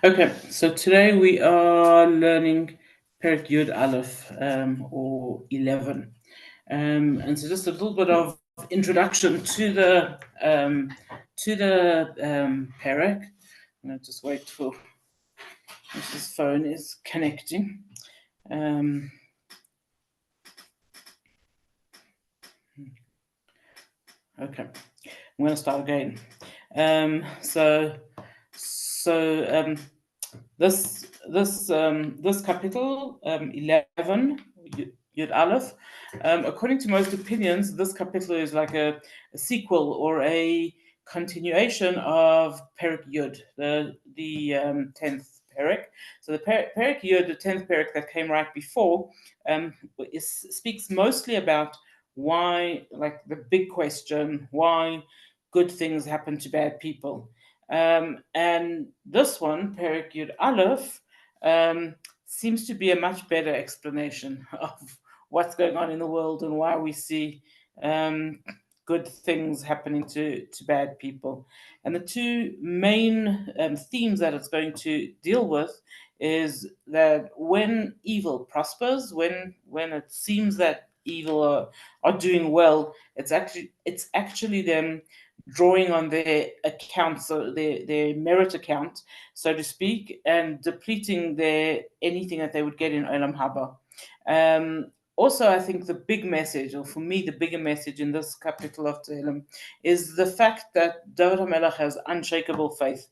Okay, so today we are learning Perek Yud Aleph, or 11. And so just a little bit of introduction to the Perek. I'm going to just wait for this phone is connecting. Um, okay, I'm going to start again. Um, so so this capital 11 Yud Aleph, according to most opinions, this capital is like a sequel or a continuation of Perek Yud, the 10th Perek. So the Perek Yud, the 10th Perek that came right before, speaks mostly about why, like the big question, why good things happen to bad people. And this one, Perek Yud Aleph, seems to be a much better explanation of what's going on in the world and why we see um, good things happening to bad people. And the two main themes that it's going to deal with is that when evil prospers, when it seems that evil are doing well, it's actually them drawing on their accounts, so their merit account, so to speak, and depleting their anything that they would get in Olam Haba. Also, I think the big message, or for me, the bigger message in this capital of Tehillim, is the fact that David HaMelech has unshakable faith.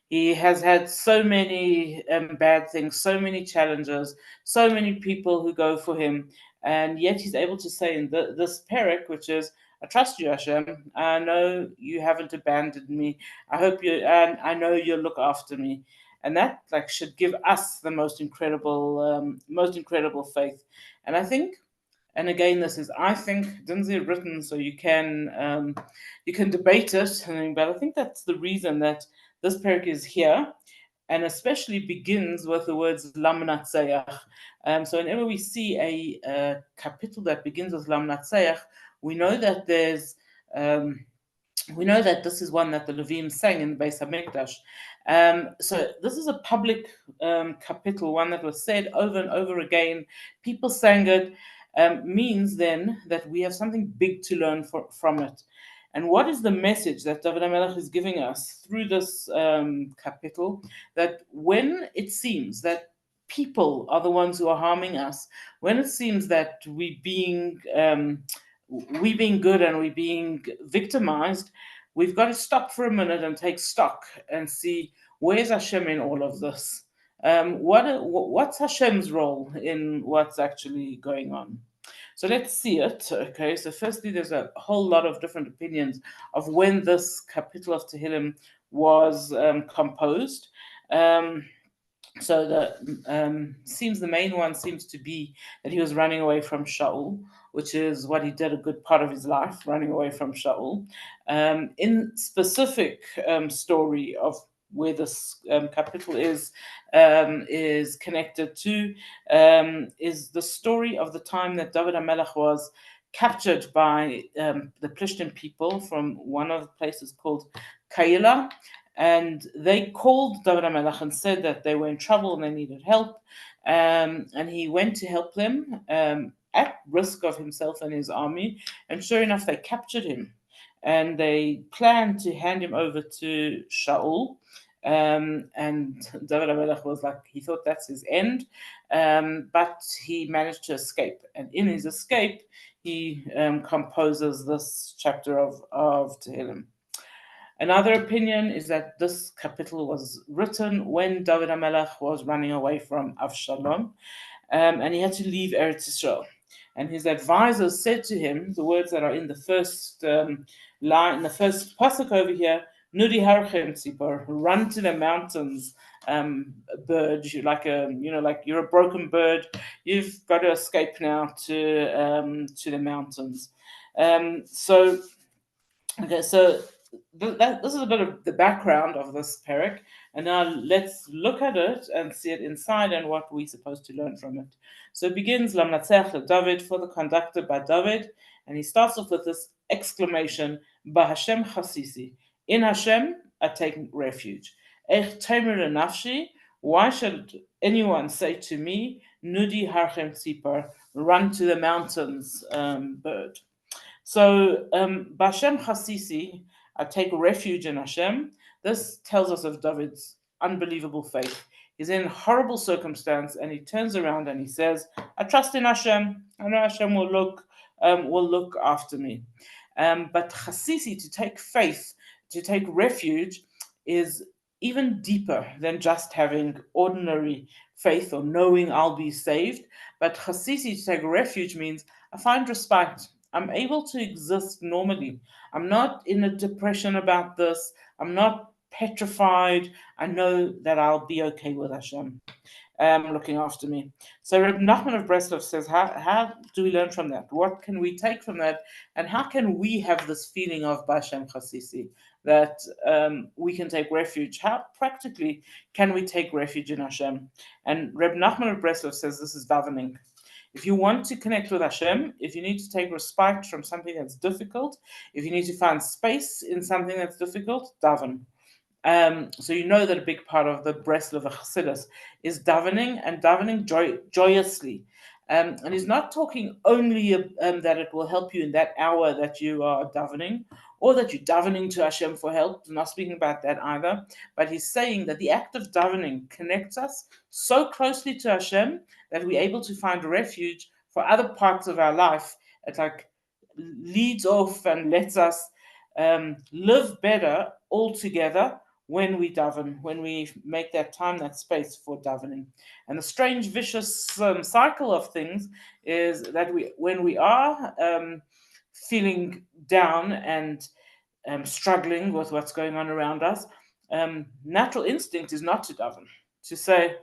He has had so many bad things, so many challenges, so many people who go for him, and yet he's able to say in this perek, which is, "I trust you, Hashem. I know you haven't abandoned me. I hope you, and I know you'll look after me." And that like should give us the most incredible faith. And I think, and again, this is, I think, Dinzi written, so you can debate it, but I think that's the reason that this parak is here, and especially begins with the words Lam Natseach. So whenever we see a capital that begins with Lam Natseach, we know that there's we know that this is one that the Levim sang in the Beis Hamikdash. So this is a public capital, one that was said over and over again. People sang it. Means then that we have something big to learn from it. And what is the message that David HaMelech is giving us through this capital? That when it seems that people are the ones who are harming us, when it seems that we being good and we being victimized, we've got to stop for a minute and take stock and see, where's Hashem in all of this. What's Hashem's role in what's actually going on? So let's see it. Okay, so firstly, there's a whole lot of different opinions of when this capital of Tehillim was composed. Um, so the main one seems to be that he was running away from Shaul, which is what he did a good part of his life, running away from Shaul. In specific story of where this capital is connected to, is the story of the time that David HaMelech was captured by the Plishtim people from one of the places called Kaila, and they called David HaMelech and said that they were in trouble and they needed help. And he went to help them at risk of himself and his army. And sure enough, they captured him. And they planned to hand him over to Shaul. And David HaMelech was like, he thought that's his end. But he managed to escape. And in his escape, he composes this chapter of Tehillim. Another opinion is that this capital was written when David HaMelech was running away from Avshalom, and he had to leave Eretz Yisrael. And his advisors said to him the words that are in the first line, the first pasuk over here: "Nudi harchem tzipor, run to the mountains, bird. Like you're a broken bird. You've got to escape now to the mountains." So, okay, so this is a bit of the background of this perek, and now let's look at it and see it inside and what we're supposed to learn from it. So it begins Lam Natzech David, for the conductor by David, and he starts off with this exclamation: "Ba Hashem chasisi, in Hashem I take refuge. Ech temer nafshi, Why should anyone say to me, Nudi harchem tzipar, run to the mountains, bird? So, Bashem Chasisi, I take refuge in Hashem. This tells us of David's unbelievable faith. He's in horrible circumstance, and he turns around and he says, "I trust in Hashem. I know Hashem will look after me." But Chasisi, to take faith, to take refuge, is even deeper than just having ordinary faith or knowing I'll be saved. But Chasisi, to take refuge, means I find respite. I'm able to exist normally. I'm not in a depression about this. I'm not petrified. I know that I'll be okay with Hashem looking after me. So Reb Nachman of Breslov says, how do we learn from that? What can we take from that? And how can we have this feeling of Bashem Chasisi, that we can take refuge? How practically can we take refuge in Hashem? And Reb Nachman of Breslov says this is davening. If you want to connect with Hashem, if you need to take respite from something that's difficult, if you need to find space in something that's difficult, daven. So you know that a big part of the Breslov Chassidus is davening, and davening joyously. And he's not talking only that it will help you in that hour that you are davening, or that you're davening to Hashem for help. I'm not speaking about that either. But he's saying that the act of davening connects us so closely to Hashem that we're able to find refuge for other parts of our life. It like leads off and lets us live better altogether when we daven, when we make that time, that space for davening. And the strange, vicious cycle of things is that when we are feeling down and struggling with what's going on around us, natural instinct is not to daven, to say,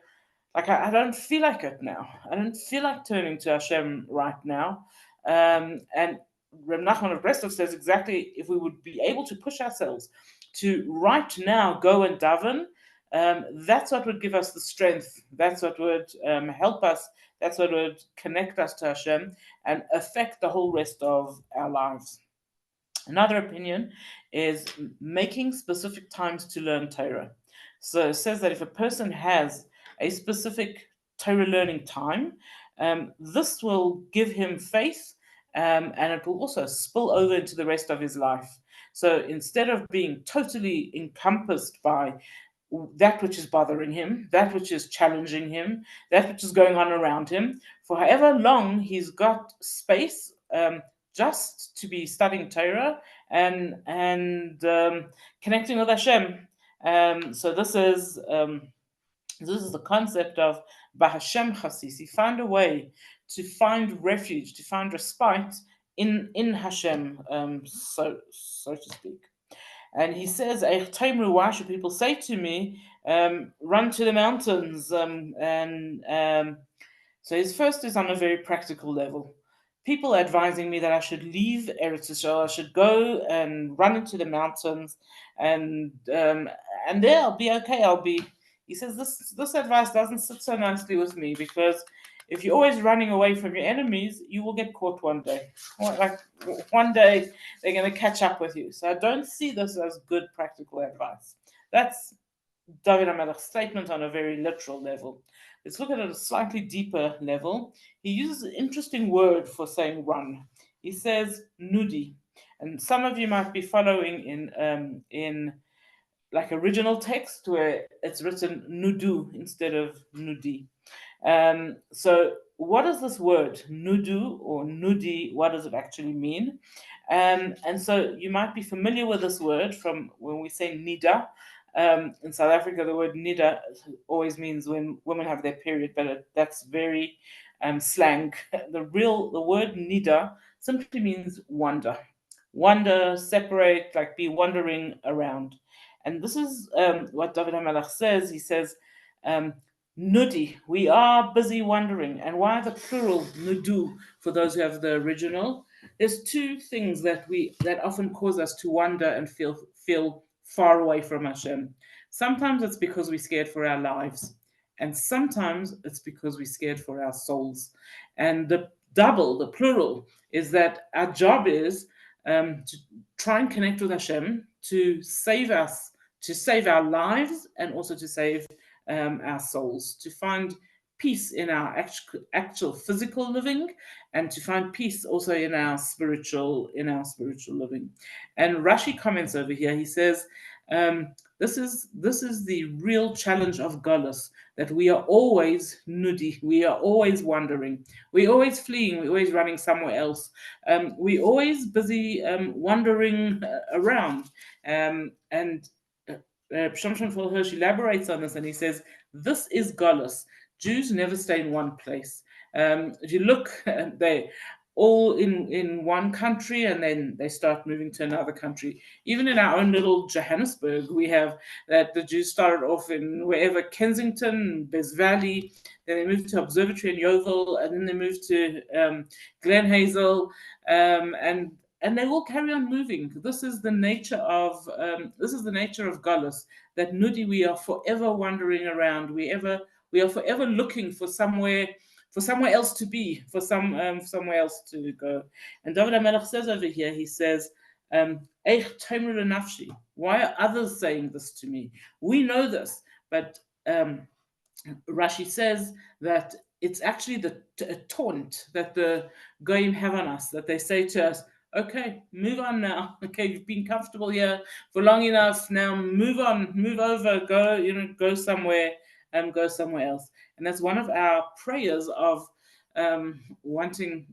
like, I don't feel like it now. I don't feel like turning to Hashem right now. And Reb Nachman of Breslov says exactly, if we would be able to push ourselves to right now go and daven, that's what would give us the strength. That's what would help us. That's what would connect us to Hashem and affect the whole rest of our lives. Another opinion is making specific times to learn Torah. So it says that if a person has a specific Torah learning time, this will give him faith, and it will also spill over into the rest of his life. So instead of being totally encompassed by that which is bothering him, that which is challenging him, that which is going on around him, for however long he's got space just to be studying Torah and connecting with Hashem. So this is the concept of Bahashem Chasisi. Find a way to find refuge, to find respite in Hashem, so to speak. And he says, why should people say to me, run to the mountains? So his first is on a very practical level. People advising me that I should leave Eretz Yisrael, I should go and run into the mountains, and there I'll be okay. He says this advice doesn't sit so nicely with me, because if you're always running away from your enemies, you will get caught one day. Like one day they're going to catch up with you. So I don't see this as good practical advice. That's David HaMelech's statement on a very literal level. Let's look at it at a slightly deeper level. He uses an interesting word for saying run. He says nudi, and some of you might be following in like original text where it's written nudu instead of nudi. So what does this word nudu or nudi, what does it actually mean? And so you might be familiar with this word from when we say nida. In South Africa, the word nida always means when women have their period, but that's very slang. The word nida simply means wander, separate, like be wandering around. And this is what David HaMelech says. He says, nudi, we are busy wandering. And why the plural nudu for those who have the original? There's two things that often cause us to wander and feel far away from Hashem. Sometimes it's because we're scared for our lives, and sometimes it's because we're scared for our souls. And the plural, is that our job is to try and connect with Hashem, to save us, to save our lives, and also to save our souls, to find peace in our actual physical living, and to find peace also in our spiritual living. And Rashi comments over here. He says, this is the real challenge of Golus, that we are always nudi, we are always wandering, we're always fleeing, we're always running somewhere else, we're always busy wandering around. And Shimshon Hirsch elaborates on this, and he says, this is Golus. Jews never stay in one place. If you look, they all in one country, and then they start moving to another country. Even in our own little Johannesburg, we have that the Jews started off in wherever, Kensington, Bez Valley, then they moved to Observatory in Yeovil, and then they moved to Glen Hazel, and they will carry on moving. This is the nature of Galus. That nudi, we are forever wandering around. We are forever looking for somewhere else to be, for somewhere else to go. And David HaMelech says over here, he says, "Eich tomer nafshi." Why are others saying this to me? We know this, but Rashi says that it's actually the taunt that the goyim have on us, that they say to us, okay, move on now. Okay, you've been comfortable here for long enough. Now move on, move over, go somewhere, go somewhere else. And that's one of our prayers of wanting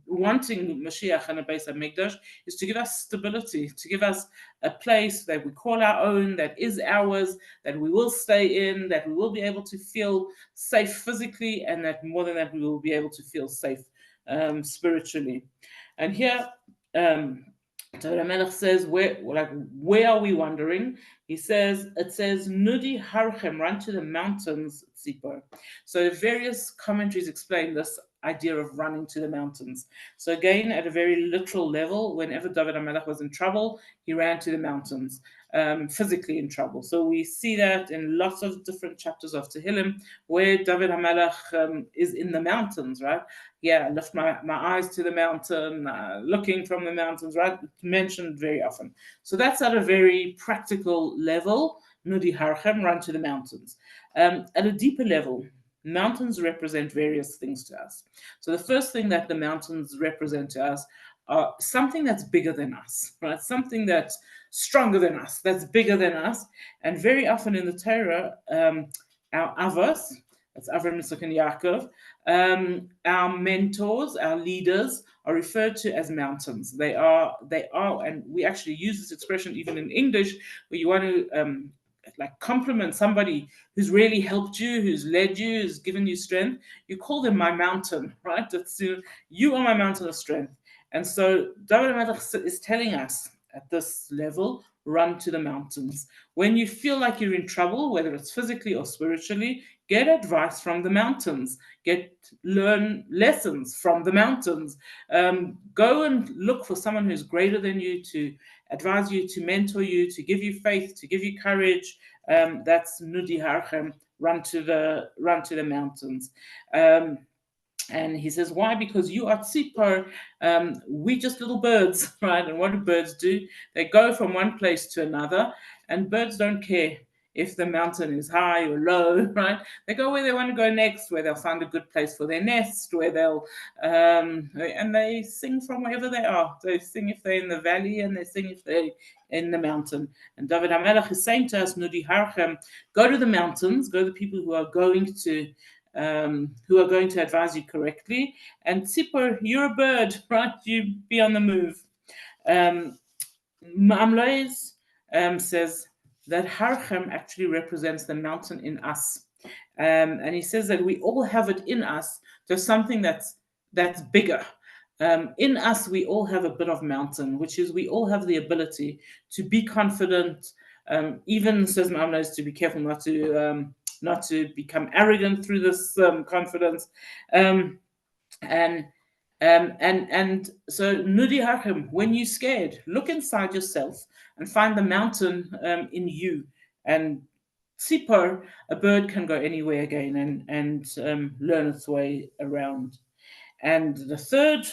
Mashiach and a Beis HaMikdash, is to give us stability, to give us a place that we call our own, that is ours, that we will stay in, that we will be able to feel safe physically, and that more than that, we will be able to feel safe spiritually. And here, David HaMelech says, where are we wandering? It says, Nudi Harchem, run to the mountains, Tzipor. So various commentaries explain this idea of running to the mountains. So again, at a very literal level, whenever David HaMelech was in trouble, he ran to the mountains, physically in trouble. So we see that in lots of different chapters of Tehilim, where David HaMelech is in the mountains, right? Yeah, I lift my eyes to the mountain, looking from the mountains, right? It's mentioned very often. So that's at a very practical level. Nudi Harchem, run to the mountains. At a deeper level, mountains represent various things to us. So the first thing that the mountains represent to us are something that's bigger than us, right? Something that's stronger than us, that's bigger than us. And very often in the Torah, our avos, that's Avram, Yitzchak, and Yaakov, our mentors, our leaders, are referred to as mountains. They are, and we actually use this expression even in English, where you want to compliment somebody who's really helped you, who's led you, who's given you strength. You call them my mountain, right? You are my mountain of strength. And so David HaMelech is telling us at this level, run to the mountains. When you feel like you're in trouble, whether it's physically or spiritually, get advice from the mountains. Learn lessons from the mountains. Go and look for someone who's greater than you to advise you, to mentor you, to give you faith, to give you courage. That's Nudi Harchem, run to the mountains. And he says, why? Because you are tzipor, we just little birds, right? And what do birds do? They go from one place to another, and birds don't care if the mountain is high or low, right? They go where they want to go next, where they'll find a good place for their nest, where they'll, and they sing from wherever they are. They sing if they're in the valley, and they sing if they're in the mountain. And David HaMelech is saying to us, Nudi Harchem, go to the mountains, go to the people who are going to advise you correctly. And Tzipor, you're a bird, right? You be on the move. Ma'amlois says that Harchem actually represents the mountain in us. And he says that we all have it in us. There's something that's bigger. In us, we all have a bit of mountain, which is we all have the ability to be confident. Even, says Ma'amlois, to be careful not to become arrogant through this confidence. And so Nudi Harchem, when you're scared, look inside yourself and find the mountain in you. And Tzipor, a bird can go anywhere again and learn its way around. And the third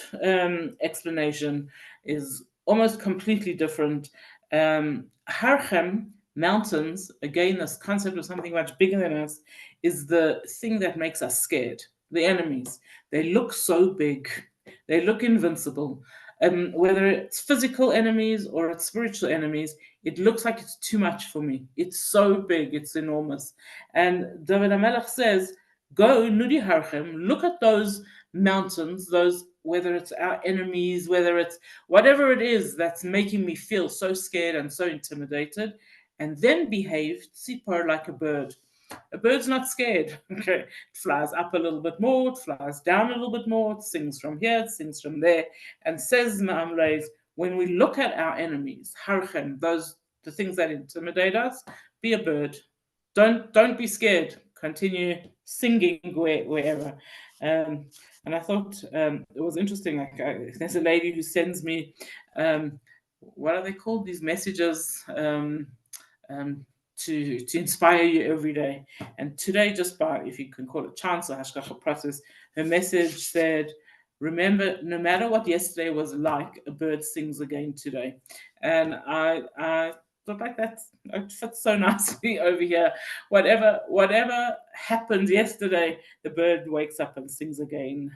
explanation is almost completely different. Harchem mountains, again, this concept of something much bigger than us, is the thing that makes us scared. The enemies. They look so big, they look invincible. Whether it's physical enemies or it's spiritual enemies, it looks like it's too much for me. It's so big, it's enormous. And David HaMelech says, go, Nudi Harchem, look at those mountains, those, whether it's our enemies, whether it's whatever it is that's making me feel so scared and so intimidated, and then behave tzipor like a bird. A bird's not scared. Okay, it flies up a little bit more, it flies down a little bit more, it sings from here, it sings from there, and says Ma'amleis, when we look at our enemies, harchem, those the things that intimidate us, be a bird. Don't be scared. Continue singing wherever. And I thought it was interesting. Like there's a lady who sends me, what are they called? These messages. Um, to inspire you every day. And today, just by, if you can call it chance or hashgacha process, her message said, remember, no matter what yesterday was like, a bird sings again today. And I thought like that it fits so nicely over here. Whatever happened yesterday, the bird wakes up and sings again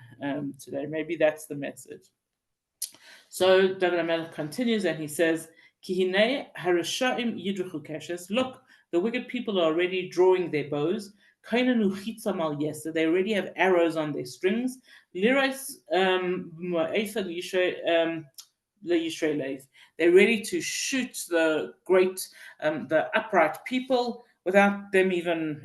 today. Maybe that's the message. So David HaMelech continues and he says, Kihine harashaim yidruchu keshes. Look, the wicked people are already drawing their bows. Kainanu chitzam al yesa. They already have arrows on their strings. Lirais they're ready to shoot the great, the upright people without them even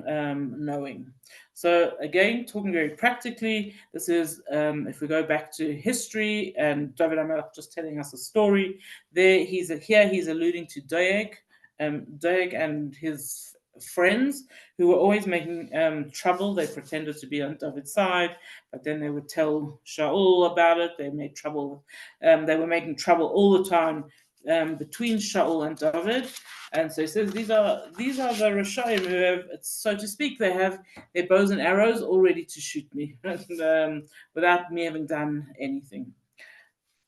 knowing. So again, talking very practically, this is if we go back to history and David HaMelech just telling us a story. There, he's alluding to Doeg and his friends who were always making trouble. They pretended to be on David's side, but then they would tell Shaul about it. They made trouble. They were making trouble all the time between Shaul and David. And so he says these are the Rashayim who have, so to speak, they have their bows and arrows all ready to shoot me without me having done anything.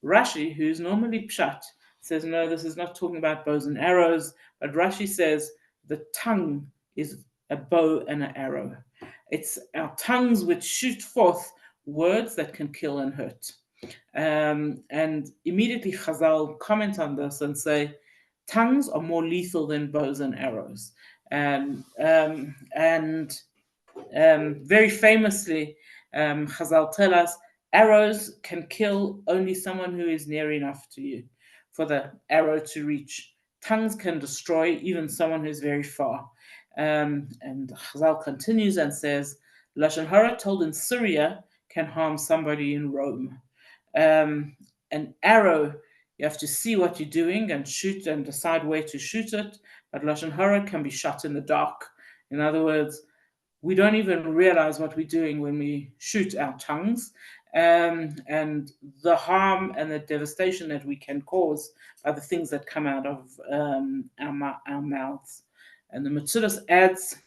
Rashi, who's normally pshat, says no, this is not talking about bows and arrows, but Rashi says the tongue is a bow and an arrow. It's our tongues which shoot forth words that can kill and hurt. And immediately Chazal comment on this and say, tongues are more lethal than bows and arrows. And very famously, Chazal tell us, arrows can kill only someone who is near enough to you for the arrow to reach. Tongues can destroy even someone who's very far. And Chazal continues and says, Lashon Hara told in Syria can harm somebody in Rome. An arrow, you have to see what you're doing and shoot and decide where to shoot it. But Lashon Hara can be shot in the dark. In other words, we don't even realize what we're doing when we shoot our tongues, and the harm and the devastation that we can cause by the things that come out of our mouths. And the Metzudas adds,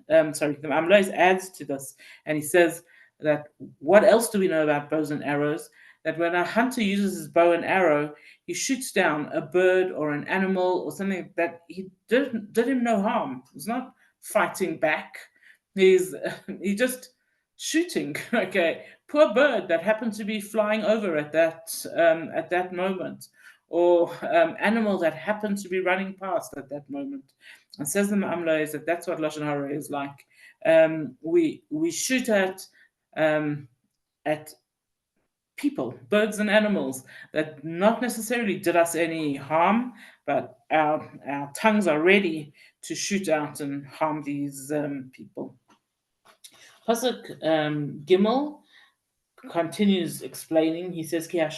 the Amlois adds to this, and he says that what else do we know about bows and arrows? That when a hunter uses his bow and arrow, he shoots down a bird or an animal or something that he did him no harm. He's not fighting back. He's just shooting. Okay, poor bird that happened to be flying over at that moment, or animal that happened to be running past at that moment. And says the Ma'amla is that's what Lashon Hara is like. We shoot at people, birds and animals that not necessarily did us any harm, but our tongues are ready to shoot out and harm these people. Pasuk Gimel continues explaining. He says, the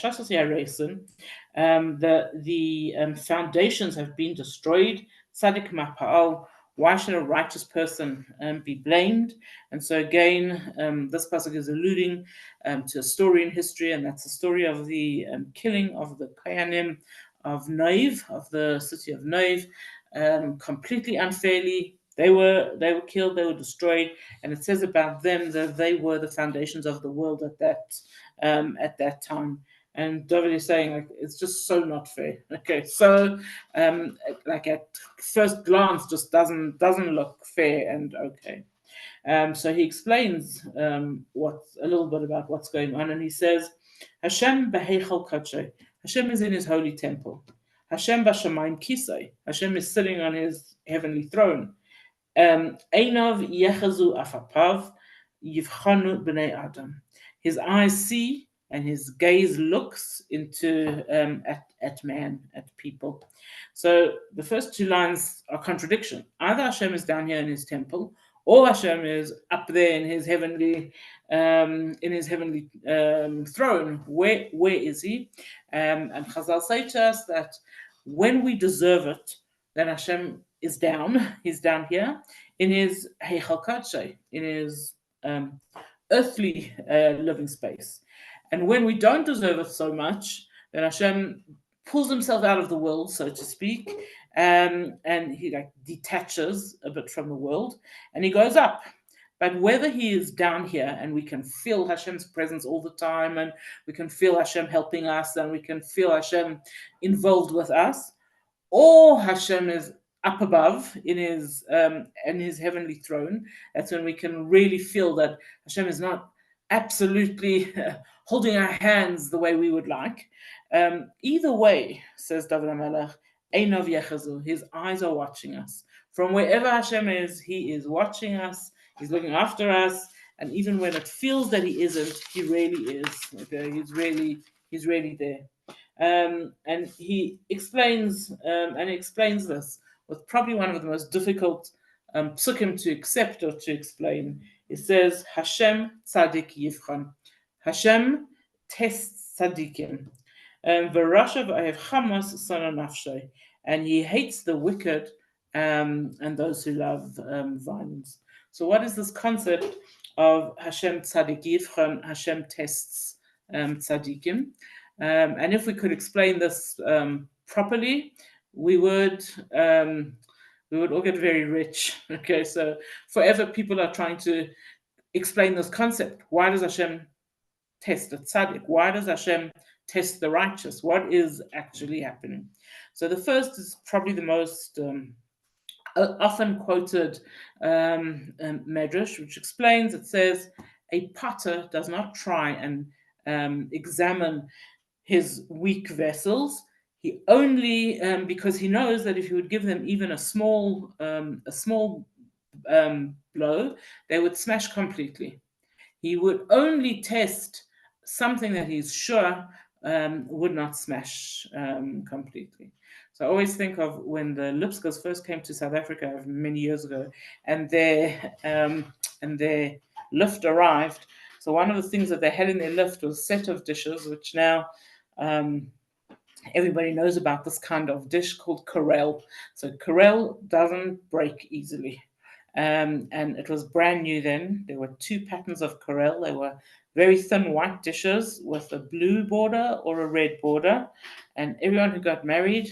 foundations have been destroyed. Tzadik mapa'al. Why should a righteous person be blamed? And so again, this pasuk is alluding to a story in history, and that's the story of the killing of the Kayanim of Naiv, of the city of Naiv, completely unfairly. They were killed, they were destroyed, and it says about them that they were the foundations of the world at that time. And David is saying, like, it's just so not fair. Okay, so like at first glance, just doesn't look fair and okay. So he explains what's a little bit about what's going on, and he says, Hashem beheichal kadshay. Hashem is in his holy temple. Hashem b'shamayim kisei. Hashem is sitting on his heavenly throne. Einav yechazu afapav yivchanu b'nei adam. His eyes see and his gaze looks into at man, at people. So the first two lines are contradiction. Either Hashem is down here in his temple, or Hashem is up there in his heavenly throne. Where is he? And Chazal say to us that when we deserve it, then Hashem is down. He's down here in his Heichal Kadshay, in his earthly living space. And when we don't deserve it so much, then Hashem pulls himself out of the world, so to speak, and he like detaches a bit from the world, and he goes up. But whether he is down here and we can feel Hashem's presence all the time, and we can feel Hashem helping us, and we can feel Hashem involved with us, or Hashem is up above in his heavenly throne, that's when we can really feel that Hashem is not absolutely holding our hands the way we would like. Either way, says David HaMelech, Einov Yechazu, his eyes are watching us. From wherever Hashem is, he is watching us, he's looking after us, and even when it feels that he isn't, he really is. Okay? He's really there. And he explains this with probably one of the most difficult psukim to accept or to explain. It says, Hashem tzadik yivchan. Hashem tests tzadikim. V'rashav ayev chamas sana nafshay. And he hates the wicked and those who love violence. So what is this concept of Hashem tzadik yivchan? Hashem tests tzadikim. And if we could explain this properly, we would all get very rich. Okay, so forever people are trying to explain this concept. Why does Hashem test the tzaddik? Why does Hashem test the righteous? What is actually happening? So the first is probably the most often quoted medrash, which explains, it says, a potter does not try and examine his weak vessels. He only, because he knows that if he would give them even a small blow, they would smash completely. He would only test something that he's sure would not smash completely. So I always think of when the Lipskos first came to South Africa many years ago, and their lift arrived. So one of the things that they had in their lift was a set of dishes, which now everybody knows about this kind of dish called Corelle. So Corelle doesn't break easily. And it was brand new then. There were two patterns of Corelle. They were very thin white dishes with a blue border or a red border. And everyone who got married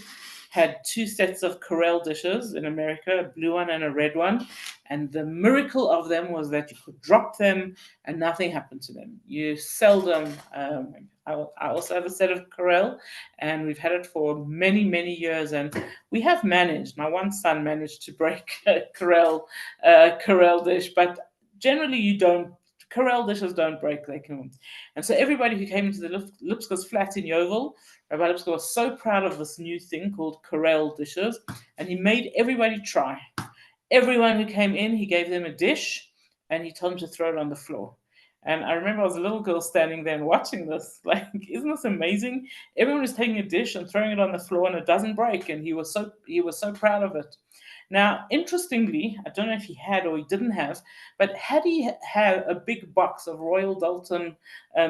had two sets of Corelle dishes in America, a blue one and a red one. And the miracle of them was that you could drop them and nothing happened to them. You seldom, I also have a set of Corelle, and we've had it for many, many years. And we have managed, my one son managed to break a Corelle dish, but generally you don't. Corelle dishes don't break, they can. And so everybody who came into the Lipskos flat in Yeovil, Rabbi Lipsko was so proud of this new thing called Corelle dishes, and he made everybody try. Everyone who came in, he gave them a dish, and he told them to throw it on the floor. And I remember I was a little girl standing there and watching this. Like, isn't this amazing? Everyone was taking a dish and throwing it on the floor, and it doesn't break. And he was so proud of it. Now, interestingly, I don't know if he had or he didn't have, but had he had a big box of Royal Doulton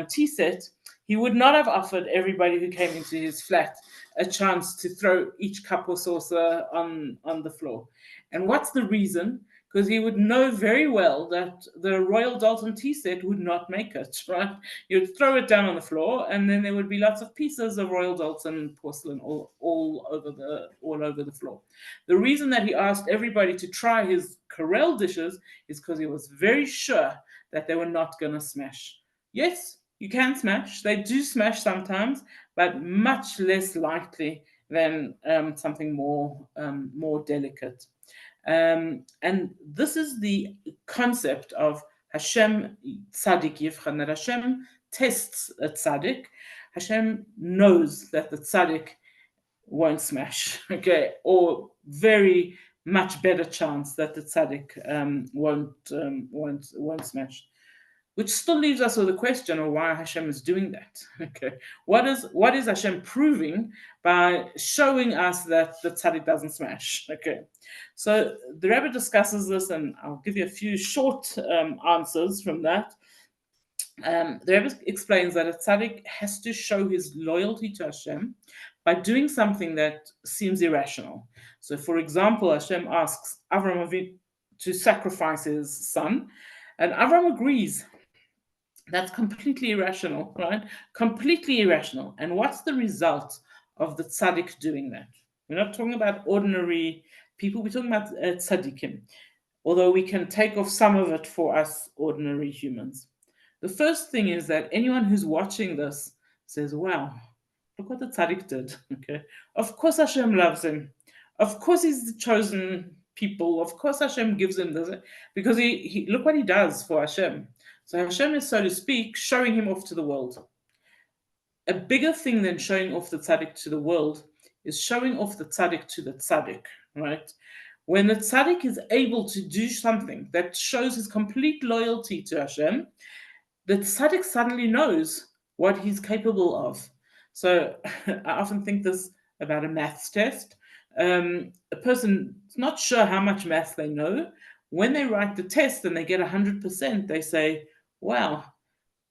tea set, he would not have offered everybody who came into his flat a chance to throw each cup or saucer on the floor. And what's the reason? Because he would know very well that the Royal Doulton tea set would not make it, right? You'd throw it down on the floor, and then there would be lots of pieces of Royal Doulton porcelain all over the floor. The reason that he asked everybody to try his Corelle dishes is because he was very sure that they were not going to smash. Yes, You can smash. They do smash sometimes, but much less likely than something more delicate. And this is the concept of Hashem Tzaddik Yivchan, that Hashem tests a tzaddik. Hashem knows that the tzaddik won't smash, okay, or very much better chance that the tzaddik won't smash. Which still leaves us with the question of why Hashem is doing that. Okay, what is Hashem proving by showing us that the tzaddik doesn't smash? Okay, so the Rebbe discusses this, and I'll give you a few short answers from that. The Rebbe explains that a tzaddik has to show his loyalty to Hashem by doing something that seems irrational. So, for example, Hashem asks Avram Avinu to sacrifice his son, and Avram agrees. That's completely irrational, right? Completely irrational. And what's the result of the tzaddik doing that? We're not talking about ordinary people. We're talking about tzaddikim, although we can take off some of it for us ordinary humans. The first thing is that anyone who's watching this says, wow, look what the tzaddik did. Okay, of course Hashem loves him. Of course he's the chosen people. Of course Hashem gives him this, because he look what he does for Hashem. So Hashem is, so to speak, showing him off to the world. A bigger thing than showing off the tzaddik to the world is showing off the tzaddik to the tzaddik, right? When the tzaddik is able to do something that shows his complete loyalty to Hashem, the tzaddik suddenly knows what he's capable of. So I often think this about a maths test. A person is not sure how much maths they know. When they write the test and they get 100%, they say, wow,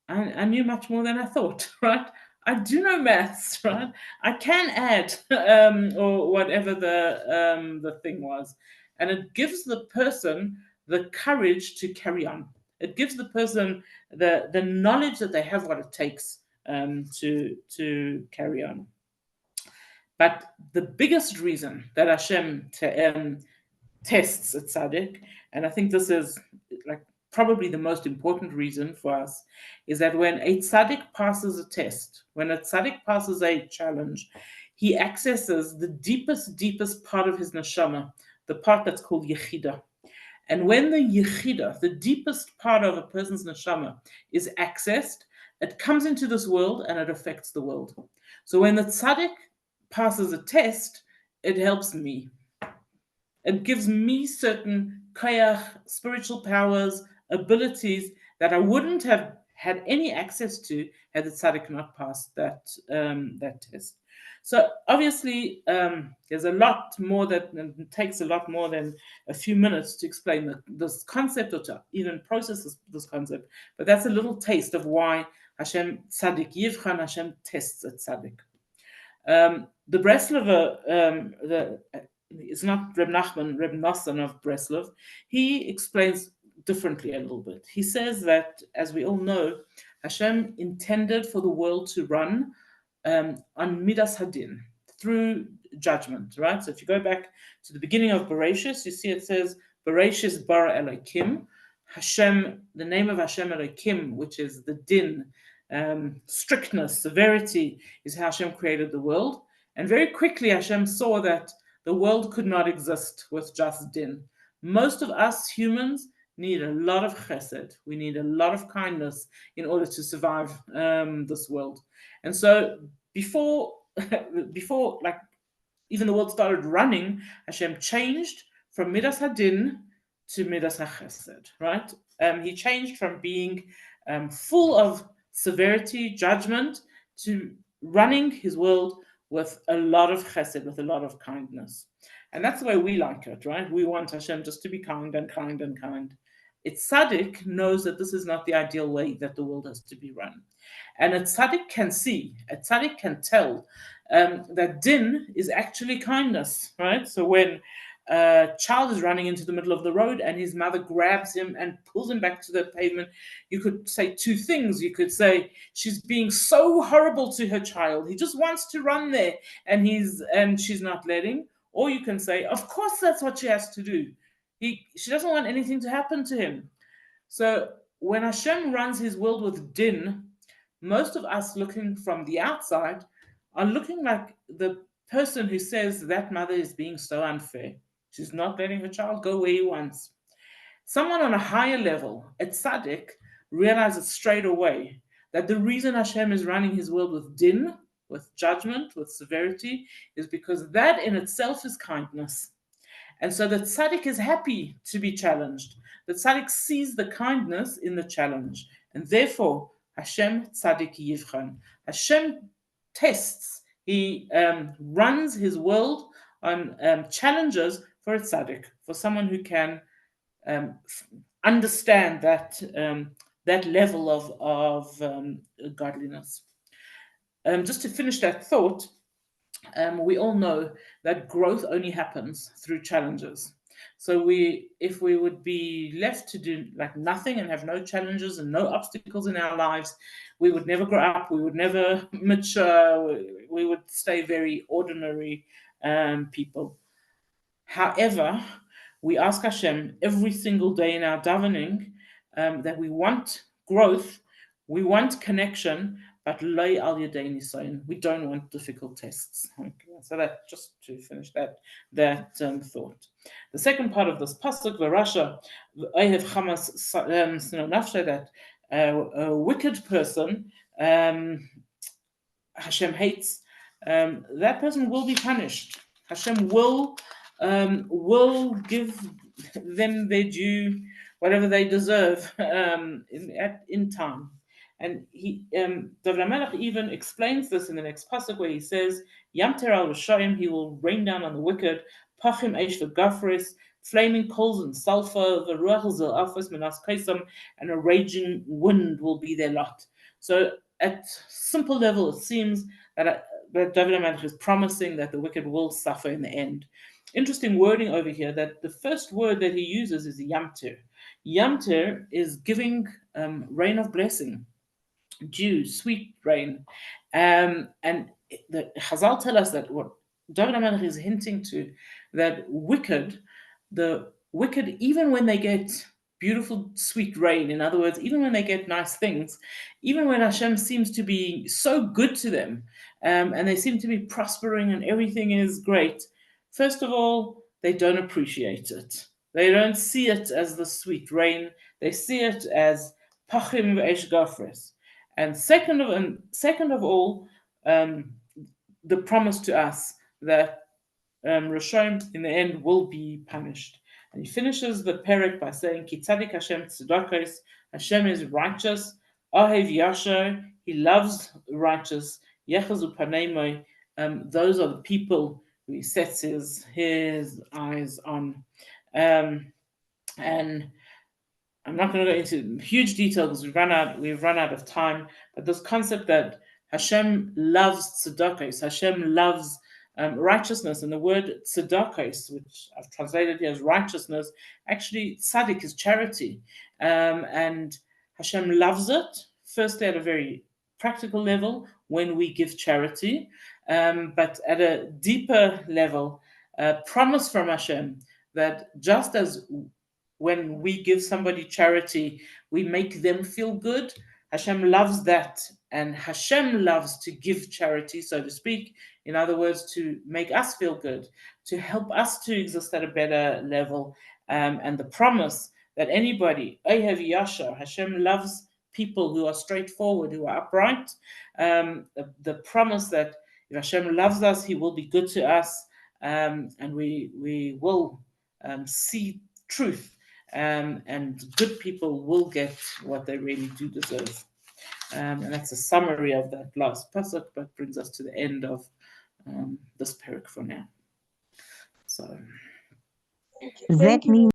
I knew much more than I thought, right? I do know maths, right? I can add or whatever the thing was. And it gives the person the courage to carry on. It gives the person the knowledge that they have what it takes to carry on. But the biggest reason that Hashem tests a tzaddik, and I think this is like probably the most important reason for us, is that when a tzaddik passes a test, when a tzaddik passes a challenge, he accesses the deepest part of his neshama, the part that's called yechida. And when the yechida, the deepest part of a person's neshama, is accessed, it comes into this world and it affects the world. So when the tzaddik passes a test, it helps me. It gives me certain koyach, spiritual powers, abilities that I wouldn't have had any access to had the tzaddik not passed that test. So obviously, there's a lot more that it takes a lot more than a few minutes to explain this concept or to even process this concept. But that's a little taste of why Hashem tzaddik yivchan, Hashem tests a tzaddik. The Breslover, it's not Reb Nachman, Reb Nosson of Breslov, he explains differently a little bit. He says that, as we all know, Hashem intended for the world to run on Midas Hadin, through judgment, right? So if you go back to the beginning of Bereshis, you see it says, Bereshis bara Elokim, Hashem, the name of Hashem Elokim, which is the din, strictness, severity, is how Hashem created the world. And very quickly Hashem saw that the world could not exist with just din. Most of us humans need a lot of chesed. We need a lot of kindness in order to survive this world. And so before like even the world started running, Hashem changed from Midas Hadin to Midas HaChesed, right? He changed from being full of severity, judgment, to running his world with a lot of chesed, with a lot of kindness. And that's the way we like it, right? We want Hashem just to be kind and kind and kind. A tzaddik knows that this is not the ideal way that the world has to be run. And a tzaddik can see, a tzaddik can tell that din is actually kindness, right? So when a child is running into the middle of the road and his mother grabs him and pulls him back to the pavement, you could say two things. You could say, she's being so horrible to her child. He just wants to run there and she's not letting. Or you can say, of course that's what she has to do. She doesn't want anything to happen to him. So when Hashem runs his world with din, most of us looking from the outside are looking like the person who says that mother is being so unfair. She's not letting her child go where he wants. Someone on a higher level, a tzaddik, realizes straight away that the reason Hashem is running his world with din, with judgment, with severity, is because that in itself is kindness. And so the tzaddik is happy to be challenged. The tzaddik sees the kindness in the challenge. And therefore, Hashem tzaddik yivchan. Hashem tests. He runs his world on challenges for a tzaddik, for someone who can understand that level of godliness. Just to finish that thought, we all know that growth only happens through challenges. So if we would be left to do like nothing and have no challenges and no obstacles in our lives, we would never grow up, we would never mature, we would stay very ordinary people. However, we ask Hashem every single day in our davening that we want growth, we want connection, but lay al yadei nisayon. We don't want difficult tests. Okay. So that just to finish that thought. The second part of this pasuk, Varasha, I have chamas nafshe, that a wicked person Hashem hates. That person will be punished. Hashem will give them their due, whatever they deserve, in time. And David HaMelech even explains this in the next pasuk where he says, Yamter al Rishayim, he will rain down on the wicked, Pachim Eish v'Gafris, flaming coals and sulfur, the Ruach Zil Alphas Menas Kaisam, and a raging wind will be their lot. So at simple level, it seems that David HaMelech is promising that the wicked will suffer in the end. Interesting wording over here, that the first word that he uses is yamter. Yamter is giving rain of blessing, dew, sweet rain. And the Chazal tell us that what David HaMelech is hinting to, that the wicked, even when they get beautiful, sweet rain, in other words, even when they get nice things, even when Hashem seems to be so good to them, and they seem to be prospering and everything is great, first of all, they don't appreciate it. They don't see it as the sweet rain. They see it as pachim ve'esh gafres. And second of all, the promise to us that Rishon in the end will be punished. And he finishes the perek by saying, Ki tzadik Hashem tzedakos, Hashem is righteous, Ahev Yasher, he loves righteous, Yechazu Paneimoi, those are the people who he sets his eyes on. And I'm not going to go into huge detail because we've run out of time, but this concept that Hashem loves tzedakos, Hashem loves righteousness, and the word tzedakos, which I've translated here as righteousness, actually tzaddik is charity, and Hashem loves it. Firstly, at a very practical level, when we give charity, but at a deeper level, a promise from Hashem that just as when we give somebody charity, we make them feel good, Hashem loves that, and Hashem loves to give charity, so to speak. In other words, to make us feel good, to help us to exist at a better level. And the promise that anybody, Ehev Yashar, Hashem loves people who are straightforward, who are upright. The promise that if Hashem loves us, He will be good to us, and we will see truth. And good people will get what they really do deserve. And that's a summary of that last pasuk, but brings us to the end of this perek for now. So that means